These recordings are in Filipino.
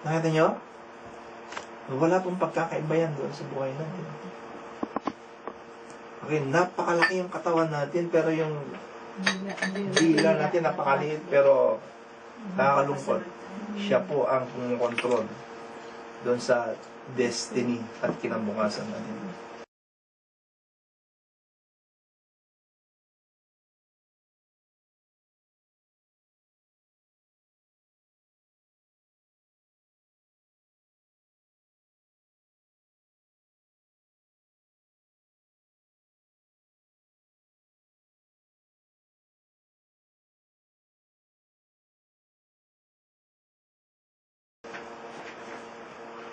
Nakita nyo? Wala pong pagkakaiba yan doon sa buhay natin. Okay, napakalaki yung katawan natin, pero yung dila natin napakaliit, pero nakakalungkot. Siya po ang kumukontrol doon sa destiny at kinabukasan natin.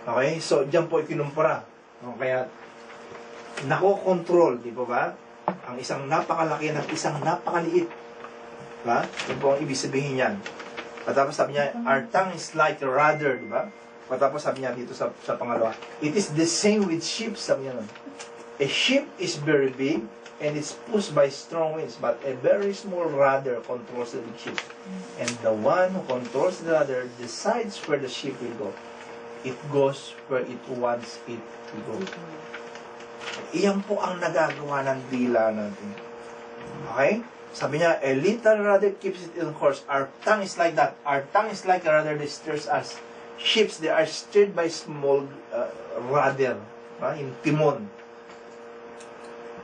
Okay? So, diyan po ikinumpara. Kaya, nakokontrol, di ba? Ang isang napakalaki ng isang napakaliit. Diba? Yan po ang ibig sabihin niyan. Patapos sabi niya, our tongue is like a rudder, di ba? Patapos sabi niya dito sa pangalawa, it is the same with ship, sabi niya nun. A ship is very big, and it's pushed by strong winds, but a very small rudder controls the big ship. And the one who controls the rudder decides where the ship will go. It goes where it wants it to go. Iyan po ang nagagawa ng dila natin. Okay? Sabi niya, a little rudder keeps it in course. Our tongue is like that. Our tongue is like a rudder that stirs us. Ships, they are stirred by small rudder. In timon.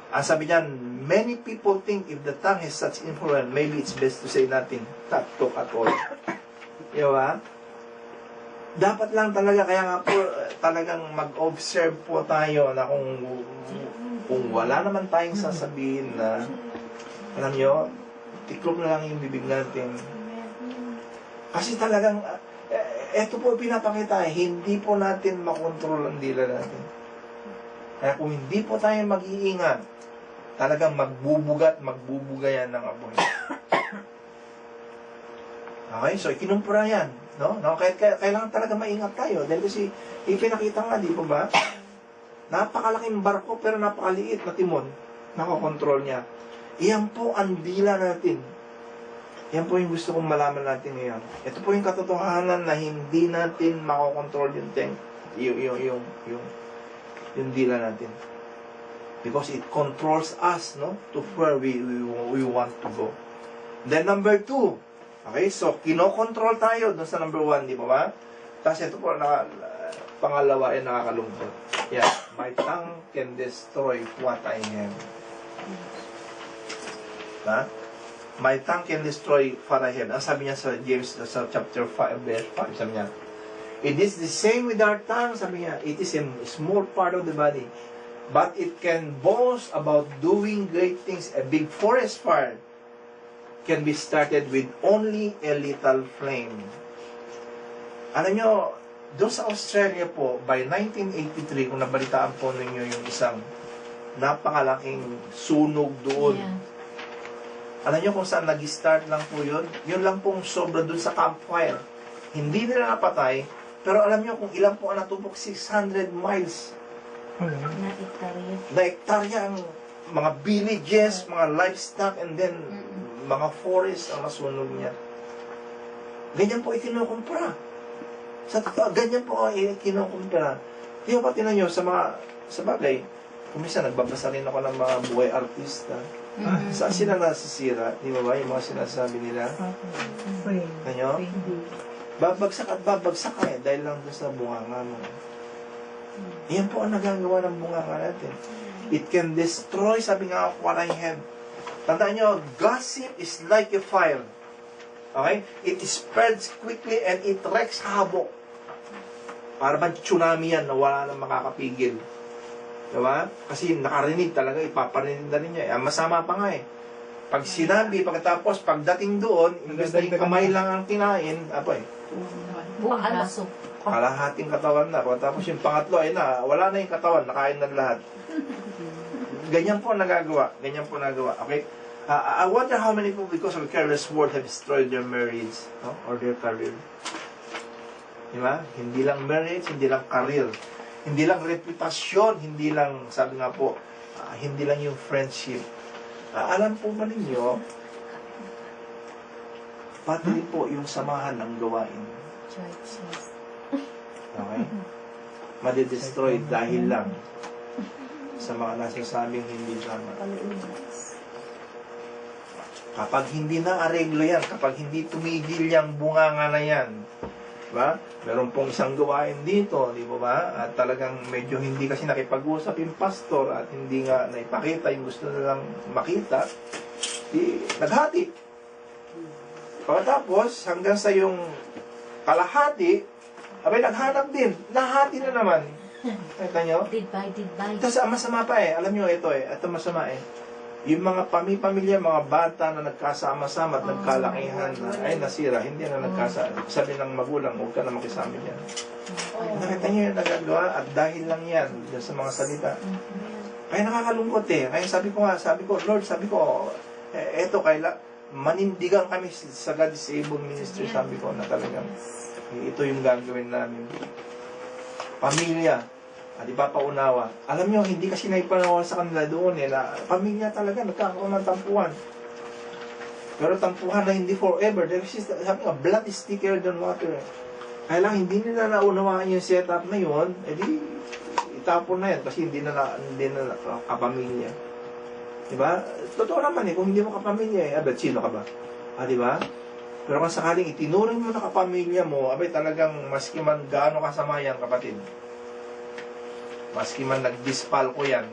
Ang sabi niya, many people think if the tongue has such influence, maybe it's best to say nothing. Not talk at all. Diba? Dapat lang talaga, kaya nga po, talagang mag-observe po tayo na kung wala naman tayong sasabihin na, alam nyo, tiklop na lang yung bibig natin. Kasi talagang, eto po pinapakita, hindi po natin makontrol ang dila natin. Kaya kung hindi po tayo mag-iingat, talagang magbubuga yan ng apoy. Okay, so ikinumpura yan. No? Kailangan talaga maingat tayo. Dahil kasi, ipinakita nga, di po ba? Napakalaking barko, pero napakaliit na timon. Nakokontrol niya. Iyan po ang dila natin. Yan po yung gusto kong malaman natin ngayon. Ito po yung katotohanan na hindi natin makokontrol yung dila natin. Because it controls us, no? To where we want to go. Then number 2, okay, so kinokontrol tayo doon sa number 1, di ba ba? Tapos ito po, pangalawa ay nakakalungkot. Yeah, my tongue can destroy what I have. Ha? My tongue can destroy what I have. Ang sabi niya sa James, sa chapter 5, verse 5, sabi niya, it is the same with our tongue, sabi niya, it is a small part of the body, but it can boast about doing great things. A big forest fire can be started with only a little flame. Alam nyo, doon sa Australia po, by 1983, kung nabalitaan po ninyo yung isang napakalaking sunog doon. Yeah. Alam nyo kung saan nag-start lang po yun? Yun lang pong sobra doon sa campfire. Hindi nila napatay, pero alam nyo kung ilan po ang natupok, 600 miles. Na hektarya ang mga villages, mga livestock, and then mga forest ang masunog niya. Ganyan po ikinukumpara. Sa totoo, ganyan po ikinukumpara. Yung pati na nyo, sa bagay, kumisa nagbabasa rin ako ng mga buhay artista. Saan sila nasisira? Di ba ba? Yung mga sinasabi nila? Kanyo? Babagsak at babagsak ka dahil lang doon sa bunganga mo. Yan po ang nagagawa ng bunganga natin. It can destroy, sabi nga, what I have. Tandaan nyo, gossip is like a fire. Okay? It spreads quickly and it wreaks havoc. Para bang tsunami yan na wala nang makakapigil. Diba? Kasi nakarinig talaga, ipaparinig na rin niya. Ang masama pa nga eh. Pag sinabi, pagkatapos, pagdating doon, imbes na yung kamay lang ang kinain, buong aso. Kalahating katawan na. Pagkatapos yung pangatlo, ay na, wala na yung katawan, nakain na lahat. Ganyan po nagagawa. Ganyan po nagagawa. Okay? I wonder how many people, because of a careless word, have destroyed their marriage, no? Or their career. Diba? Hindi lang marriage, hindi lang career. Hindi lang reputasyon, hindi lang, sabi nga po, hindi lang yung friendship. Alam po ba ninyo, pati po yung samahan ng gawain. Okay? Madidestroy dahil lang sa mga nasasabing hindi tama. Kapag hindi na areglo yan, kapag hindi tumigil yung bunganga na yan, diba? Meron pong isang gawain dito, di ba ba? At talagang medyo hindi kasi nakipag-usap yung pastor at hindi nga naipakita yung gusto nilang makita, naghati. Pagkatapos, hanggang sa yung kalahati, abay naghanap din. Nahati na naman. Kita nyo? Divide. Ito sa masama pa eh. Alam nyo ito eh. Ito masama eh. Yung mga pamilya, mga bata na nagkasama-sama at nagkalakihan na, ay nasira, hindi na nagkasama. Sabi ng magulang, huwag ka na makisama dyan. Nakita nyo yung nagagawa at dahil lang yan dyan sa mga salita. Kaya nakakalungkot eh. Kaya sabi ko, Lord, eto manindigan kami sa God Disabled Ministry, sabi ko na talagang ito yung gagawin namin. Pamilya, at ipapaunawa. Alam nyo, hindi kasi naipanawa sa kanila doon na pamilya talaga, nagkakaroon ng tampuhan. Pero tampuhan na hindi forever. Sabi nga, blood is thicker than water. Kaya lang, hindi nila naunawaan yung setup na yun, edi itapon na yan kasi hindi na kapamilya. Diba? Totoo naman kung hindi mo kapamilya abay, sino ka ba? Diba? Pero kung sakaling itinuring mo na kapamilya mo, abay talagang maski man gaano kasama yan, kapatid. Maski man nag-dispal ko yan,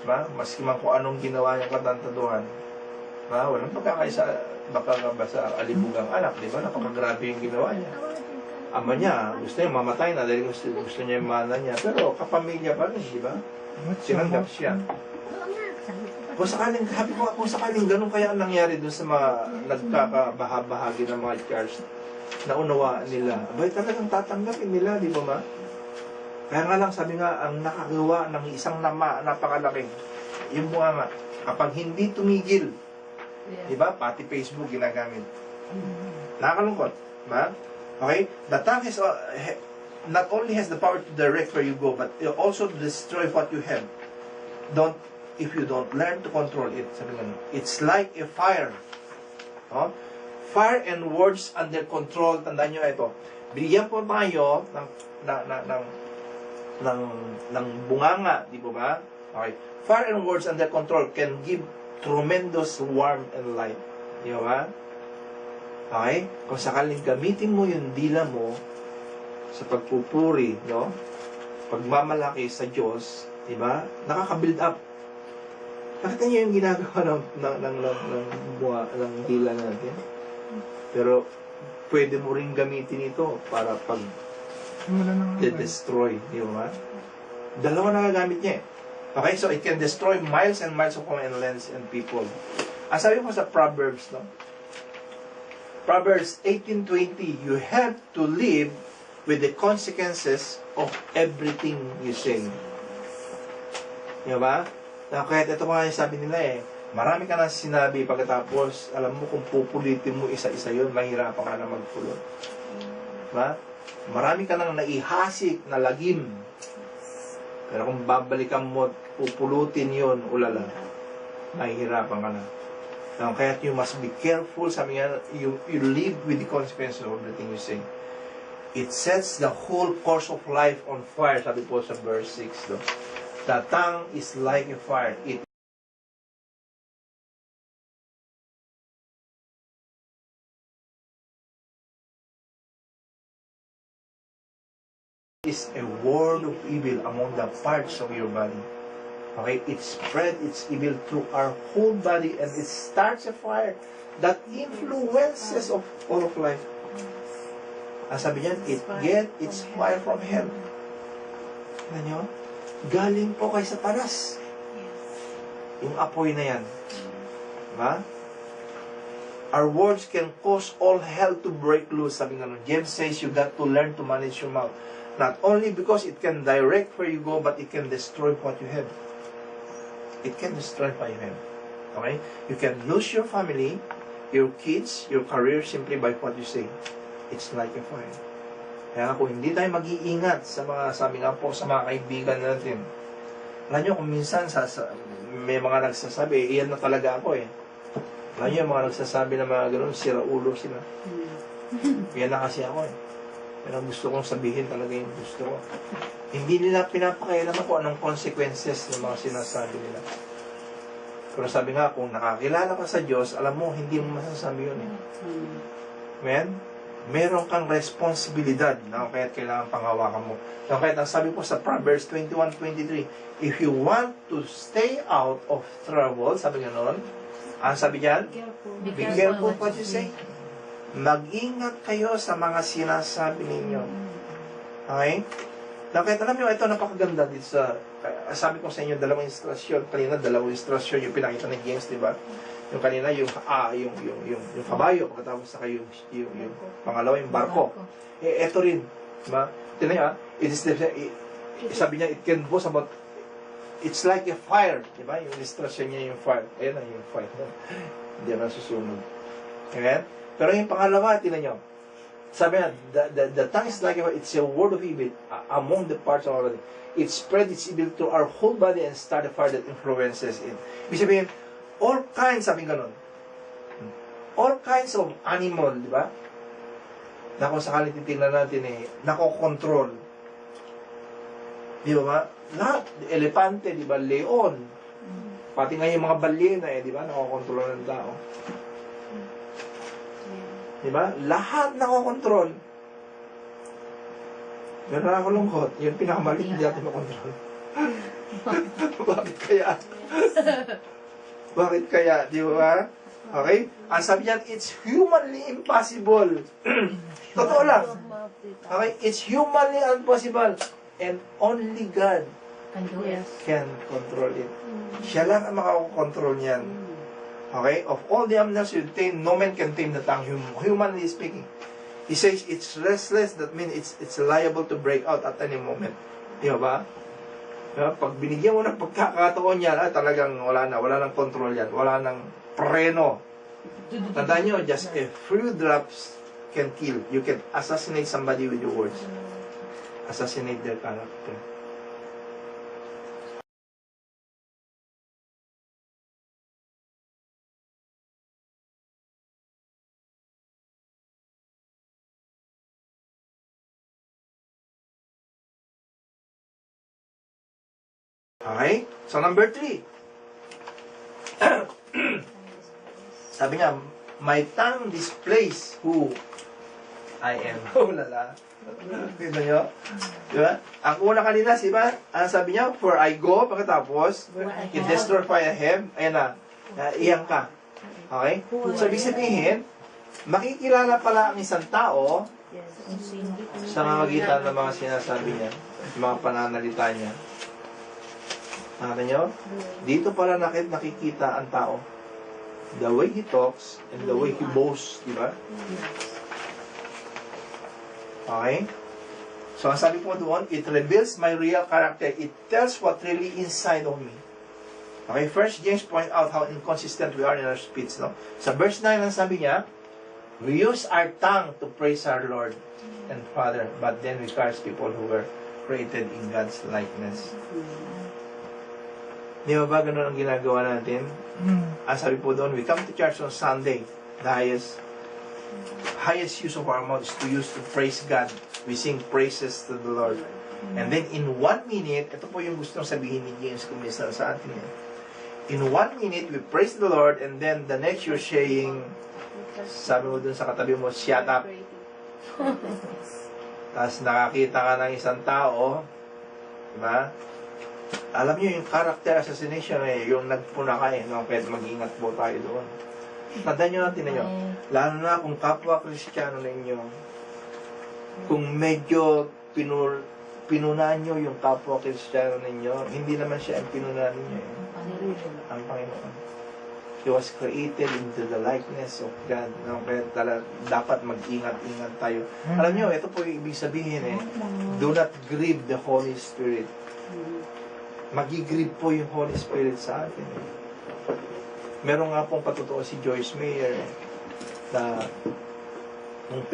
diba? Maski man kung anong ginawa niyang katantaduhan, diba? Walang pagkakaisa, baka ba sa alibugang anak, diba? Napakagrabe yung ginawa niya. Ama niya, gusto niya mamatay na dahil gusto niya yung mana niya, pero kapamilya pa rin, diba? Sinanggap siya. Kung sakaling ganun kaya ang nangyari doon sa mga nagkakabahabahagi ng mga church, naunawaan nila, abay talagang tatanggapin nila, di ba ma? Kaya nga lang, sabi nga, ang nakagawa ng isang napakalaki, yung bunganga, kapag hindi tumigil, di ba? Pati Facebook ginagamit. Nakakalungkot, ba? Okay? The tongue is, not only has the power to direct where you go, but it also to destroy what you have. If you don't learn to control it, sabi nga, it's like a fire. Oh? Fire and words under control, tandaan nyo ito. Bigyan po tayo ng bunganga, di ba ba? Okay. Fire and words under control can give tremendous warmth and light. Di ba ba? Okay? Kung sakaling gamitin mo yung dila mo sa pagpupuri, no? Pagmamalaki sa Diyos, di ba? Nakaka-build up. Nakita niyo yung ginagawa ng dila natin? Pero, pwede mo rin gamitin ito para destroy, di ba? Dalawa nagagamit niya eh. Okay, so it can destroy miles and miles of home and lands and people. Sabi ko sa Proverbs, no? Proverbs 18:20, you have to live with the consequences of everything you say. Di ba? Kaya ito mga sabi nila marami ka na sinabi pagkatapos, alam mo kung pupulitin mo isa-isa yun, mahirapan ka na magpulot. Diba? Marami ka nang naihasik na lagim. Pero kung babalikan mo at pupulutin yun, ulala, mahihirapan ka na. Kaya you must be careful, sabi nga, you live with the consequences of everything you say. It sets the whole course of life on fire, sabi po sa verse 6. No? The tongue is like a fire. It is a word of evil among the parts of your body. Okay? It spread its evil through our whole body and it starts a fire that influences of all of life. Sabi niyan, it get its fire from hell. Ano nyo? Galing po kay Satanas. Yung apoy na yan. Diba? Our words can cause all hell to break loose. Sabi nga nun, James says you got to learn to manage your mouth. Not only because it can direct where you go, but it can destroy what you have. It can destroy what you have. Okay? You can lose your family, your kids, your career simply by what you say. It's like a fire. Kaya kung hindi tayo mag-iingat sa mga, sabi nga po, sa mga kaibigan natin, alam nyo, kung minsan may mga nagsasabi, iyan na talaga ako Alam nyo, yung mga nagsasabi na mga gano'n, sira ulo sila. Iyan na kasi ako Yan ang gusto kong sabihin talaga yung gusto ko. Hindi nila pinapakailaman kung anong consequences ng mga sinasabi nila. Pero sabi nga, kung nakakilala ka sa Diyos, alam mo, hindi mo masasabi yun eh. Amen? Meron kang responsibilidad na kaya kailangan panghawakan mo. Na kaya ang sabi po sa Proverbs 21:23, if you want to stay out of trouble, sabi nga noon, ang sabi diyan, be careful what you say. Mag-ingat kayo sa mga sinasabi ninyo. Okay? Na kaya alam nyo, ito napakaganda dito sa, sabi ko sa inyo, dalawang instruction. Kanina, dalawang instruction yung pinakita ni James, di ba? Yung kanina, yung kabayo, pagkatapos saka yung pangalawa, yung barko. Eh, eto rin. Diba? Tignan nyo, sabi niya, it can boast about, it's like a fire. Diba? Yung instruction niya yung fire. Ayan na yung fire. Hindi na susunod. Amen? Pero yung pangalawa, tignan nyo, sabi niya, the tongue is like a fire, it's a word of evil among the parts of our body. It spread its evil to our whole body and start a fire that influences it. Ibig sabihin, all kinds, sabi ganun. All kinds of animal, di ba? Na kung sakali titignan natin eh, nakokontrol. Di ba ba? Lahat, elepante, di ba? Leon. Pati nga yung mga balyena eh, di ba? Nakokontrol ng tao. Di ba? Lahat nakokontrol. Pero nakakalungkot, yung pinakamaliit hindi natin makontrol. Bakit kaya? Bakit kaya? Di ba? Okay? Ang sabi niyan, it's humanly impossible. Totoo lang. Okay? It's humanly impossible. And only God can control it. Siya lang ang makakontrol niyan. Okay? Of all the animals you tame, no man can tame the tongue, humanly speaking. He says, it's restless. That means it's liable to break out at any moment. Di ba? Pag binigyan mo ng pagkakataon yan, talagang wala nang control yan, wala nang preno. Tandaan nyo, just a few drops can kill. You can assassinate somebody with your words. Assassinate their character. Okay? So, number 3. Sabi nga, my tongue displays who I am. Oh, lala. Kita nyo? Diba? Ang una kanina, diba? Ang sabi niya, for I go, pagkatapos, you destroy him, ayan na, iyang ka. Okay? So, ibig sabihin, makikilala pala ang isang tao sa mamagitan ng mga sinasabi niya, mga pananalita niya. Nakita nyo? Dito pala nakikita ang tao. The way he talks and the way he boasts, di ba? Okay? So, ang sabi po doon, it reveals my real character. It tells what really inside of me. Okay? First, James point out how inconsistent we are in our speech. No? Sa verse 9, ang sabi niya, we use our tongue to praise our Lord and Father, but then we curse people who were created in God's likeness. Di ba ganun ang ginagawa natin? Ang sabi po doon, we come to church on Sunday. The highest use of our mouth is to use to praise God. We sing praises to the Lord. And then in 1 minute, ito po yung gustong sabihin ni James kung minsan sa atin. In 1 minute, we praise the Lord, and then the next you're saying, sabi mo dun sa katabi mo, shut up. Tapos nakakita ka ng isang tao, diba? Alam niyo yung character assassination yung nagpuna ka no? Kaya mag-ingat po tayo doon. Tandaan nyo natin ninyo, lalo na kung kapwa Kristiyano ninyo, kung medyo pinunan nyo yung kapwa Kristiyano ninyo, hindi naman siya ang pinunan ninyo ang Panginoon. He was created into the likeness of God. No? Kaya dapat mag-ingat-ingat tayo. Alam nyo, ito po yung ibig sabihin do not grieve the Holy Spirit. Magigrieve po yung Holy Spirit sa atin. Meron nga pong patotoo si Joyce Meyer na nung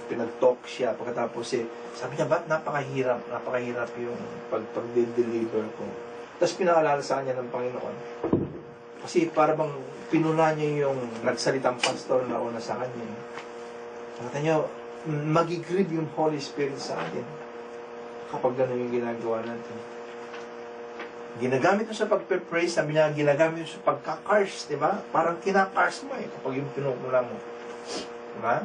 pinag-talk siya pagkatapos sabi niya, ba't napakahirap yung pag-deliver ko. Tapos pinaalala sa kanya ng Panginoon. Kasi para bang pinuna niya yung nagsalitang pastor na una sa kanya. Nakita nyo, magigrieve yung Holy Spirit sa atin kapag gano'n yung ginagawa natin. Ginagamit mo sa pagpe-pray, sabi niya, ginagamit mo sa pagka-curse, di ba? Parang kina-curse mo kapag yung pinukula mo. Di ba?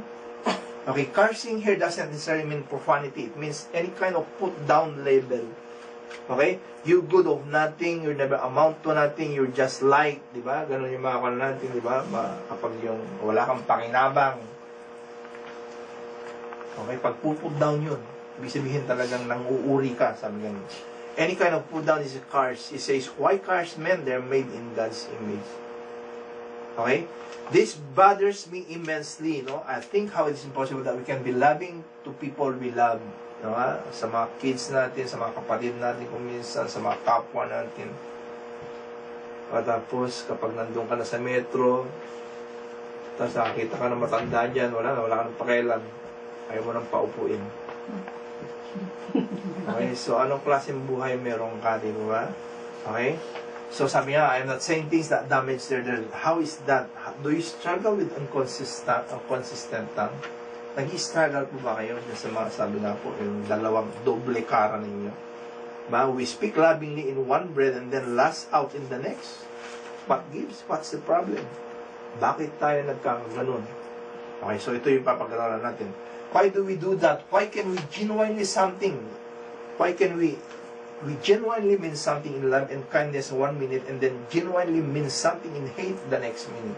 Okay, cursing here doesn't necessarily mean profanity. It means any kind of put-down label. Okay? You good of nothing, you never amount to nothing, you're just like, di ba? Ganun yung mga kanan natin, di ba? Kapag yung wala kang pakinabang. Okay, pag put down yun, ibig sabihin talagang nang-uuri ka, sabi ganun. Any kind of put down is a curse. It says, why curse men? They're made in God's image. Okay? This bothers me immensely, no? I think how it's impossible that we can be loving to people we love. No, sa mga kids natin, sa mga kapatid natin, kung minsan, sa mga kapwa natin. At tapos, kapag nandun ka na sa metro, tapos nakakita ka ng matanda dyan, wala ka ng pakialam. Ayaw mo nang paupuin. Okay, so anong klaseng buhay meron ka, di ba? Okay? So sabi niya, I'm not saying things that damage their. How is that? Do you struggle with consistent tongue? Nag-i-struggle po ba kayo sa mga sabi nga po, yung dalawang doble kara ninyo? Ba, we speak lovingly in one breath and then last out in the next. What gives? What's the problem? Bakit tayo nagkakaganon? Okay, so ito yung papag-aralan natin. Why do we do that? Why can we genuinely something? Why can we genuinely mean something in love and kindness 1 minute and then genuinely mean something in hate the next minute?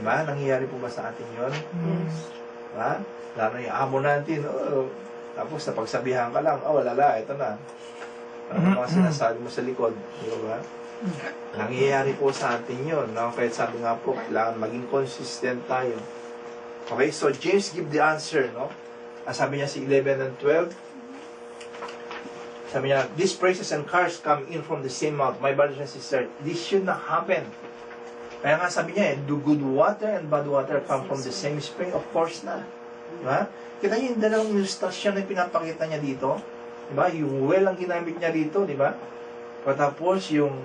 Diba? Nangyayari po ba sa atin yun? Yes. Diba? Lalo yung amo natin, tapos napagsabihan ka lang, wala, ito na. Ano mga sinasabi mo sa likod? Diba? Nangyayari po sa atin yun. No? Kaya sabi nga po, kailangan maging consistent tayo. Okay, so James give the answer, no? Sabi niya si 11 and 12, sabi niya, these praises and curse come in from the same mouth. My brothers and sisters, this should not happen. Kaya nga sabi niya, do good water and bad water come from the same spring? Of course not. Diba? Kita niyo yung dalawang illustration na pinapakita niya dito. Diba? Yung well ang ginamit niya dito, diba? Patapos yung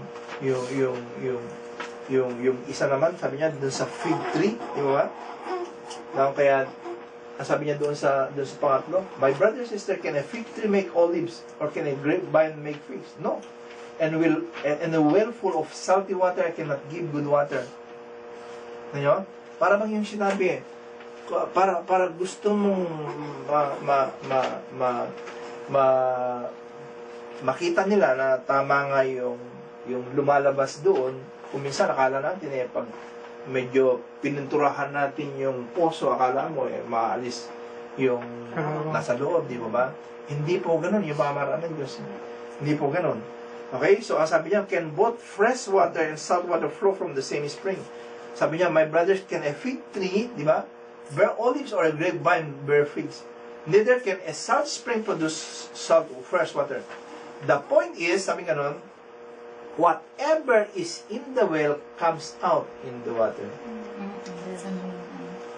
isa naman, sabi niya, dun sa fig tree, diba? Kaya, sabi niya doon sa pangatlo, my brother and sister, can a fig tree make olives? Or can a grapevine make figs? No. And a well full of salty water cannot give good water. Ano? Para bang yung sinabi, para gusto mong makita nila na tama nga yung lumalabas doon. Kung minsan akala natin pag medyo pininturahan natin yung poso, akala mo maalis yung nasa loob, di ba? Hindi po ganun yung pamamaraan ng Diyos. Hindi po ganun. Okay, so ang sabi niya, can both fresh water and salt water flow from the same spring? Sabi niya, my brothers, can a fig tree, di ba, bear olives or a grapevine bear figs? Neither can a salt spring produce salt or fresh water. The point is, sabi nga nun, whatever is in the well comes out in the water.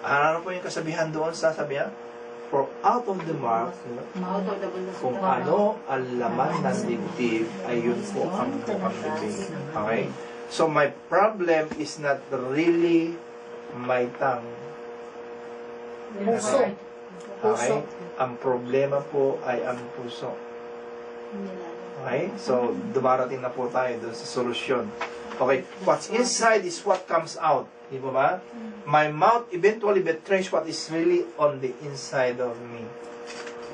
Ano po yung kasabihan doon sa sabi niya? For out of the mouth, kung ano ang laman ng dibdib, ayun po ang mukhang bibig. Okay? So my problem is not really my tongue. Puso. Okay? Ang problema po ay ang puso. Okay? So, dumarating na po tayo doon sa solusyon. Okay? What's inside is what comes out. Di ba ba? My mouth eventually betrays what is really on the inside of me.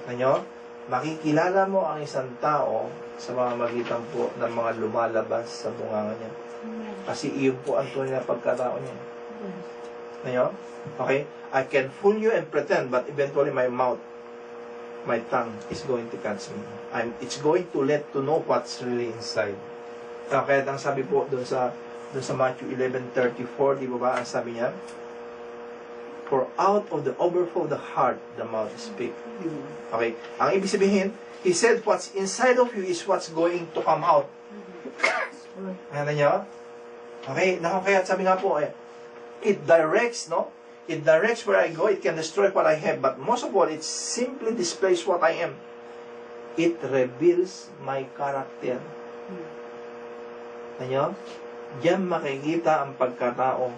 Ano? Makikilala mo ang isang tao sa mga magitan po ng mga lumalabas sa bunganga niya. Kasi iyon po ang tunay na pagkatao niya. Ano? Okay? I can fool you and pretend, but eventually my tongue is going to catch me. It's going to let to know what's really inside. Kaya ang sabi po doon sa Matthew 11:34, di ba ba, ang sabi niya, for out of the overflow of the heart, the mouth speak. Okay? Ang ibig sabihin, he said, what's inside of you is what's going to come out. Ano niya? Okay? Kaya sabi nga po, it directs, no? It directs where I go, it can destroy what I have, but most of all, it simply displays what I am. It reveals my character. Ano? Diyan makikita ang pagkatao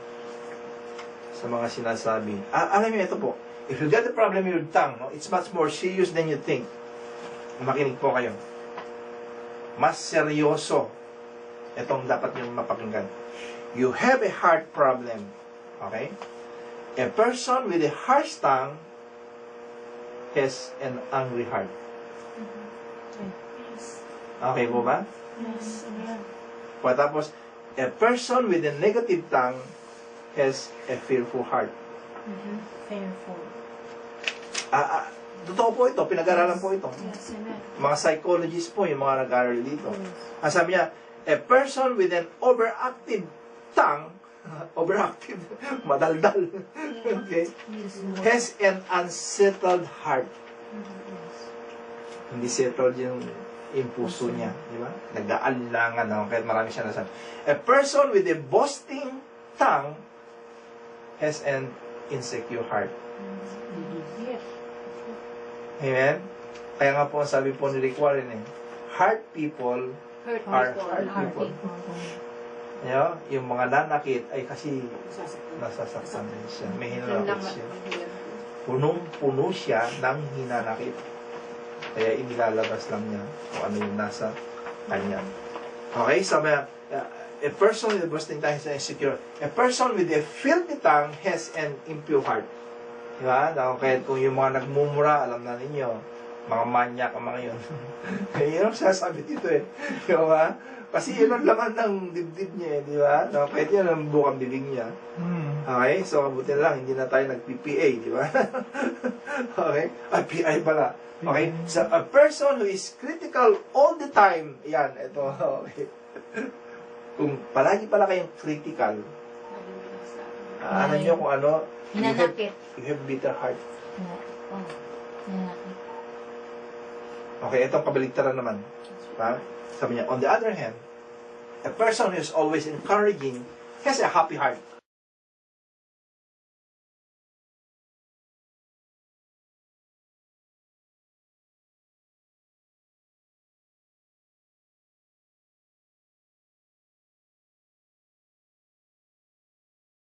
sa mga sinasabi. Alam niyo ito po, If you get a problem with your tongue, no, it's much more serious than you think. Makinig po kayo. Mas seryoso itong dapat nyo mapakinggan. You have a heart problem. Okay? A person with a harsh tongue has an angry heart. Yes. Okay po ba? Yes. Amen. Tapos, a person with a negative tongue has a fearful heart. Fearful. Totoo po ito, pinag-aralan po ito. Yes. Amen. Mga psychologists po, yung mga nag-aaral dito. Ang sabi niya, a person with an overactive tongue, overactive, madaldal, okay, has an unsettled heart. Hindi settled yung puso niya, di ba? Nagdaalangan na, kahit marami siya nasabi. A person with a boasting tongue has an insecure heart. Yes. Amen? Kaya nga po, sabi po ni Rick Warren, heart people Hurt are people. hard people. You know, yung mga nanakit ay kasi nasasaktan din siya. May hinanakit siya. Punong-puno siya ng hinanakit. Kaya inilalabas lang niya kung ano yung nasa kanya. Okay, sabi niya, a person with a boasting tongue is insecure. A person with a filthy tongue has an impure heart. Diba? Kaya kung yung mga nagmumura, alam na ninyo, mga manyak ang mga yun. Yun ang sasabi dito eh. Diba? Kasi yun ang laman ng dibdib niya eh, di ba? Kahit yun ang bukang bibig niya. Okay? So, mabuti na lang, hindi na tayo nag-PPA, di ba? Okay? PI pala. Okay? So, a person who is critical all the time, yan, ito, okay. Kung palagi pala kayong critical, alam nyo kung ano, Hinanakit. you have bitter heart. Hinanakit. Okay, itong kabaligtaran naman. Ha? Sabi niya, on the other hand, a person who is always encouraging has a happy heart.